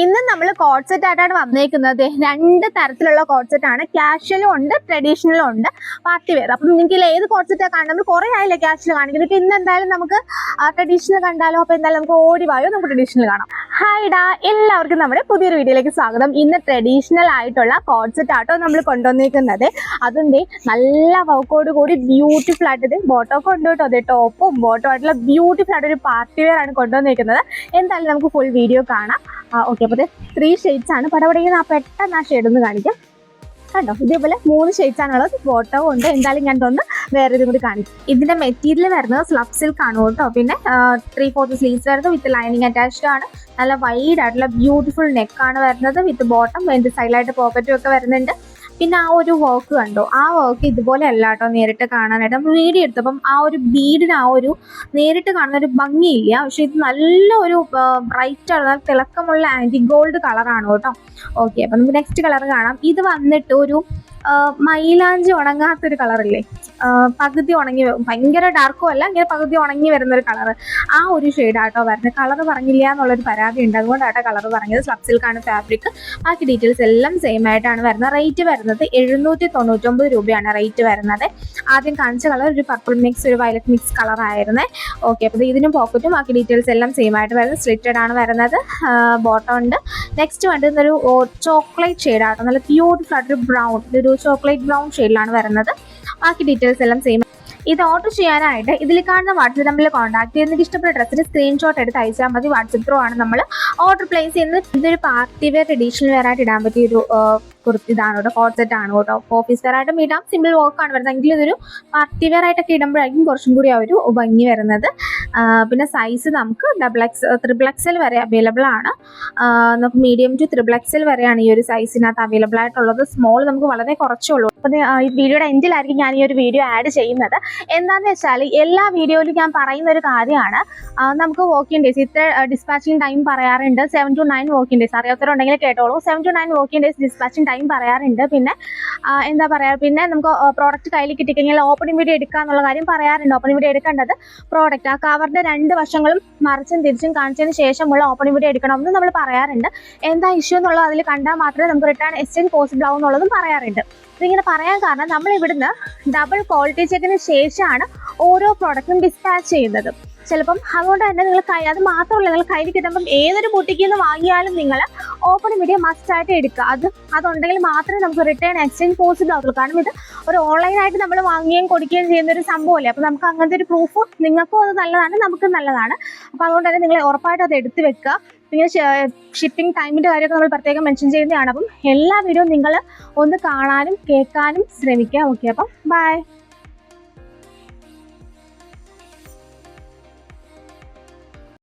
ഇന്ന് നമ്മൾ code set ആയിട്ടാണ് വന്നേക്കുന്നത്. രണ്ട് തരത്തിലുള്ള കോഡ് സെറ്റ് ആണ്. ക്യാഷ്വലും ഉണ്ട്, ട്രഡീഷണലും ഉണ്ട്, പാർട്ടി വെയർ. അപ്പം നിങ്ങൾക്ക് ഏത് കോഡ് സെറ്റാണ് കാണുന്നത്? നമ്മൾ കുറേ ആയില്ലേ ക്യാഷ്വൽ കാണിക്കുന്നത്. ഇപ്പം ഇന്ന് എന്തായാലും നമുക്ക് ട്രഡീഷണൽ കണ്ടാലോ? അപ്പോൾ എന്തായാലും നമുക്ക് ഓടിവായോ, നമുക്ക് ട്രഡീഷണൽ കാണാം. ഹായ് ഡാ, എല്ലാവർക്കും നമ്മുടെ പുതിയൊരു വീഡിയോയിലേക്ക് സ്വാഗതം. ഇന്ന് ട്രഡീഷണൽ ആയിട്ടുള്ള കോഡ് സെറ്റ് ആട്ടോ നമ്മൾ കൊണ്ടുവന്നിരിക്കുന്നത്. അതിൻ്റെ നല്ല വർക്കോട് കൂടി ബ്യൂട്ടിഫുൾ ആയിട്ട് ബോട്ടമൊക്കെ ഉണ്ട് കേട്ടോ. അതെ, ടോപ്പും ബോട്ടം ആയിട്ടുള്ള ബ്യൂട്ടിഫുൾ ആയിട്ടൊരു പാർട്ടി വെയർ ആണ് കൊണ്ടുവന്നിരിക്കുന്നത്. എന്തായാലും നമുക്ക് ഫുൾ വീഡിയോ കാണാം. ഓക്കെ, അപ്പോൾ 3 ഷെയ്ഡ്സ് ആണ്. പടപടയുന്ന പെട്ടെന്ന് ആ ഷെയ്ഡ് ഒന്ന് കാണിക്കാം. കണ്ടോ, ഇതേപോലെ 3 ഷെയ്ഡ്സ് ആണുള്ളത്. ബോട്ടവും ഉണ്ട്. എന്തായാലും ഞാൻ ഒന്ന് വേറെ ഇതും കൂടി കാണിക്കും. ഇതിന്റെ മെറ്റീരിയൽ വരുന്നത് ഫ്ലഫ് സിൽക്ക് ആണ് കേട്ടോ. പിന്നെ 3/4 സ്ലീവ്സ് വരുന്നത് വിത്ത് ലൈനിങ് അറ്റാച്ച്ഡ് ആണ്. നല്ല വൈഡ് ആയിട്ടുള്ള ബ്യൂട്ടിഫുൾ നെക്കാണ് വരുന്നത് വിത്ത് ബോട്ടം. അതിന്റെ സൈഡിലായിട്ട് പോക്കറ്റും ഒക്കെ വരുന്നുണ്ട്. പിന്നെ ആ ഒരു വർക്ക് കണ്ടോ, ആ വർക്ക് ഇതുപോലെ അല്ല കേട്ടോ നേരിട്ട് കാണാനായിട്ട്. നമ്മൾ വീഡിയോ എടുത്തപ്പം ആ ഒരു ബീഡിന് ആ ഒരു നേരിട്ട് കാണുന്ന ഒരു ഭംഗിയില്ല. പക്ഷെ ഇത് നല്ല ഒരു ബ്രൈറ്റ് ആണ്, തിളക്കമുള്ള ആൻറ്റി ഗോൾഡ് കളറാണ് കേട്ടോ. ഓക്കെ, അപ്പം നമുക്ക് നെക്സ്റ്റ് കളർ കാണാം. ഇത് വന്നിട്ട് ഒരു മൈലാഞ്ചി ഉണങ്ങാത്തൊരു കളറില്ലേ, പകുതി ഉണങ്ങി, ഭയങ്കര ഡാർക്കും അല്ല, ഇങ്ങനെ പകുതി ഉണങ്ങി വരുന്നൊരു കളർ. ആ ഒരു ഷെയ്ഡാട്ടോ വരുന്നത്. കളർ പറഞ്ഞില്ല എന്നുള്ളൊരു പരാതി ഉണ്ട്, അതുകൊണ്ടാട്ടോ കളർ പറഞ്ഞത്. ഫ്ലഫ് സിൽക്കാണ് ഫാബ്രിക്. ബാക്കി ഡീറ്റെയിൽസ് എല്ലാം സെയിം ആയിട്ടാണ് വരുന്നത്. റേറ്റ് വരുന്നത് 799 രൂപയാണ് റേറ്റ് വരുന്നത്. ആദ്യം കാണിച്ച കളർ ഒരു പർപ്പിൾ മിക്സ്, ഒരു വയലറ്റ് മിക്സ് കളർ ആയിരുന്നേ. ഓക്കെ, അപ്പോൾ ഇതിനും പോക്കറ്റും ബാക്കി ഡീറ്റെയിൽസ് എല്ലാം സെയിം ആയിട്ട് വരുന്നത്. സ്ലിറ്റഡ് ആണ് വരുന്നത്. ബോട്ടം ഉണ്ട്. നെക്സ്റ്റ് വേണ്ടുന്ന ഒരു ചോക്ലേറ്റ് ഷെയ്ഡാട്ടോ. നല്ല ബ്യൂട്ടിഫുൾ ആയിട്ടൊരു ബ്രൗൺ, ഒരു ചോക്ലേറ്റ് ബ്രൗൺ ഷെയ്ഡിലാണ് വരുന്നത്. ബാക്കി ഡീറ്റെയിൽസ് എല്ലാം സെയിം. ഇത് ഓർഡർ ചെയ്യാനായിട്ട് ഇതിൽ കാണുന്ന വാട്സ്ആപ്പ് നമ്പറിൽ കോൺടാക്ട് ചെയ്യുന്നത്. ഇഷ്ടപ്പെട്ട ഡ്രസ്സിന് സ്ക്രീൻഷോട്ട് എടുത്ത് അയച്ചാൽ മതി. വാട്സ്ആപ്പ് ത്രൂ ആണ് നമ്മൾ ഓർഡർ പ്ലേസ് ചെയ്യുന്നത്. ഇതൊരു പാർട്ടി വെയർ, ട്രഡീഷണൽ വെയർ ആയിട്ട് ഇടാൻ പറ്റിയൊരു ഇതാണ് കേട്ടോ. കോഡ് സെറ്റ് ആണ് കേട്ടോ. ഓഫീസ് വെയർ ആയിട്ടും ഇടാം, സിമ്പിൾ വർക്കാണ് വരുന്നത്. എങ്കിലും ഇതൊരു പാർട്ടി വെയർ ആയിട്ടൊക്കെ ഇടുമ്പോഴായിരിക്കും കുറച്ചും കൂടി ആ ഒരു ഭംഗി വരുന്നത്. പിന്നെ സൈസ് നമുക്ക് XXL വരെ അവൈലബിൾ ആണ്. നമുക്ക് മീഡിയം ടു XXL വരെയാണ് ഈ ഒരു സൈസിനകത്ത് അവൈലബിൾ ആയിട്ടുള്ളത്. സ്മോൾ നമുക്ക് വളരെ കുറച്ചേ ഉള്ളൂ. അപ്പം ഈ വീഡിയോയുടെ എൻഡിലായിരിക്കും ഞാൻ ഈ ഒരു വീഡിയോ ആഡ് ചെയ്യുന്നത്. എന്താണെന്ന് വെച്ചാൽ എല്ലാ വീഡിയോയിലും ഞാൻ പറയുന്ന ഒരു കാര്യമാണ്, നമുക്ക് വർക്കിംഗ് ഡേയ്സ്, ഇത്ര ഡിസ്പാച്ചിങ് ടൈം പറയാറുണ്ട്. 7 to 9 വർക്കിംഗ് ഡേയ്സ്. അറിയാത്തവരുണ്ടെങ്കിൽ കേട്ടോളൂ. 7 to 9 working days dispatching time പറയാറുണ്ട്. പിന്നെ എന്താ പറയുക, പിന്നെ നമുക്ക് പ്രോഡക്റ്റ് കയ്യിൽ കിട്ടിക്കഴിഞ്ഞാൽ ഓപ്പണിംഗ് വീഡിയോ എടുക്കുക എന്നുള്ള കാര്യം പറയാറുണ്ട്. ഓപ്പണിംഗ് വീഡിയോ എടുക്കേണ്ടത് പ്രോഡക്റ്റ് ആ കവറിൻ്റെ 2 വശങ്ങളും മറിച്ചും തിരിച്ചും കാണിച്ചതിന് ശേഷമുള്ള ഓപ്പണിംഗ് വീഡിയോ എടുക്കണമെന്ന് നമ്മൾ പറയാറുണ്ട്. എന്താ ഇഷ്യൂ എന്നുള്ളത് അതിൽ കണ്ടാൽ മാത്രമേ നമുക്ക് റിട്ടേൺ എക്സ്ചേഞ്ച് പോസിബിൾ ആവും എന്നുള്ളതും പറയാറുണ്ട്. ഇതിങ്ങനെ പറയാൻ കാരണം, നമ്മൾ ഇവിടുന്ന് ഡബിൾ ക്വാളിറ്റി ചെക്കിന് ശേഷമാണ് ഓരോ പ്രോഡക്റ്റും ഡിസ്പാച്ച് ചെയ്യുന്നത്. ചിലപ്പം അതുകൊണ്ട് തന്നെ നിങ്ങൾ അത് മാത്രമല്ല, നിങ്ങൾ കയ്യിൽ കിട്ടുമ്പം ഏതൊരു ബുട്ടിക്കിൽ നിന്ന് വാങ്ങിയാലും നിങ്ങൾ ഓപ്പണിംഗ് വീഡിയോ മസ്റ്റായിട്ട് എടുക്കുക. അതുണ്ടെങ്കിൽ മാത്രമേ നമുക്ക് റിട്ടേൺ എക്സ്ചേഞ്ച് പോസിബിൾ ആവുള്ളൂ. കാരണം ഇത് ഒരു ഓൺലൈനായിട്ട് നമ്മൾ വാങ്ങുകയും കൊടുക്കുകയും ചെയ്യുന്ന ഒരു സംഭവമല്ലേ. അപ്പോൾ നമുക്ക് അങ്ങനത്തെ ഒരു പ്രൂഫ് നിങ്ങൾക്കും അത് നല്ലതാണ്, നമുക്കും നല്ലതാണ്. അപ്പോൾ അതുകൊണ്ട് തന്നെ നിങ്ങൾ ഉറപ്പായിട്ട് അത് എടുത്ത് വെക്കുക. പിന്നെ ഷിപ്പിംഗ് ടൈമിൻ്റെ കാര്യമൊക്കെ നമ്മൾ പ്രത്യേകം മെൻഷൻ ചെയ്യുന്നതാണ്. അപ്പം എല്ലാ വീഡിയോയും നിങ്ങൾ ഒന്ന് കാണാനും കേൾക്കാനും ശ്രമിക്കുക. ഓക്കെ, അപ്പം ബൈ.